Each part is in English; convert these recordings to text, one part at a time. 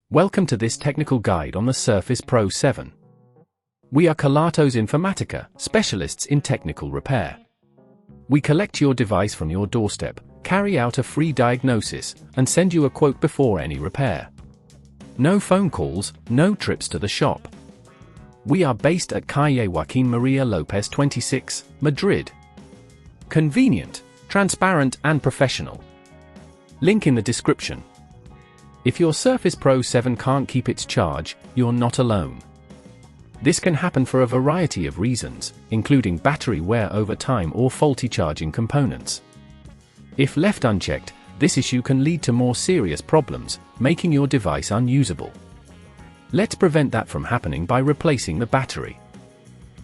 Welcome to this technical guide on the Surface Pro 7. We are Kelatos Informatica, specialists in technical repair. We collect your device from your doorstep, carry out a free diagnosis, and send you a quote before any repair. No phone calls, no trips to the shop. We are based at Calle Joaquín María López 26, Madrid. Convenient, transparent and professional. Link in the description. If your Surface Pro 7 can't keep its charge, you're not alone. This can happen for a variety of reasons, including battery wear over time or faulty charging components. If left unchecked, this issue can lead to more serious problems, making your device unusable. Let's prevent that from happening by replacing the battery.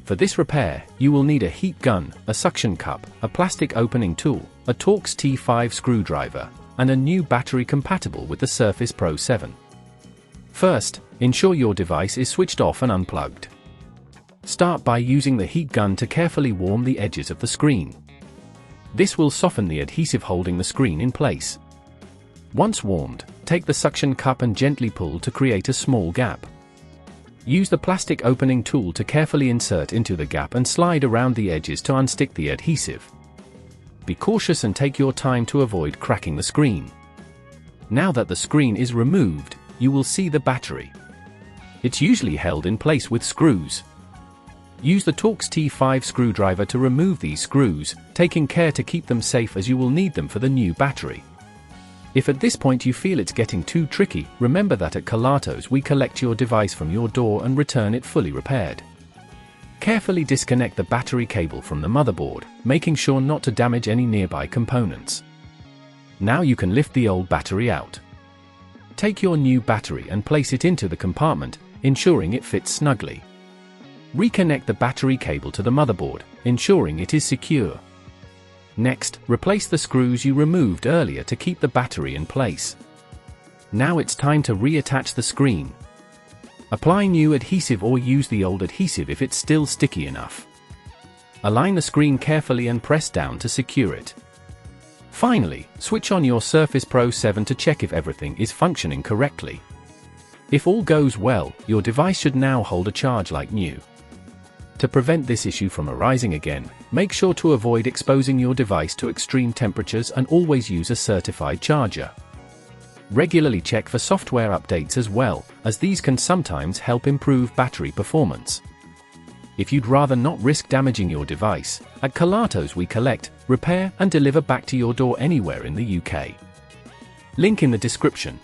For this repair, you will need a heat gun, a suction cup, a plastic opening tool, a Torx T5 screwdriver, and a new battery compatible with the Surface Pro 7. First, ensure your device is switched off and unplugged. Start by using the heat gun to carefully warm the edges of the screen. This will soften the adhesive holding the screen in place. Once warmed, take the suction cup and gently pull to create a small gap. Use the plastic opening tool to carefully insert into the gap and slide around the edges to unstick the adhesive. Be cautious and take your time to avoid cracking the screen. Now that the screen is removed, you will see the battery. It's usually held in place with screws. Use the Torx T5 screwdriver to remove these screws, taking care to keep them safe as you will need them for the new battery. If at this point you feel it's getting too tricky, remember that at Kelatos we collect your device from your door and return it fully repaired. Carefully disconnect the battery cable from the motherboard, making sure not to damage any nearby components. Now you can lift the old battery out. Take your new battery and place it into the compartment, ensuring it fits snugly. Reconnect the battery cable to the motherboard, ensuring it is secure. Next, replace the screws you removed earlier to keep the battery in place. Now it's time to reattach the screen. Apply new adhesive or use the old adhesive if it's still sticky enough. Align the screen carefully and press down to secure it. Finally, switch on your Surface Pro 7 to check if everything is functioning correctly. If all goes well, your device should now hold a charge like new. To prevent this issue from arising again, make sure to avoid exposing your device to extreme temperatures and always use a certified charger. Regularly check for software updates as well, as these can sometimes help improve battery performance. If you'd rather not risk damaging your device, at Kelatos we collect, repair and deliver back to your door anywhere in the UK. Link in the description.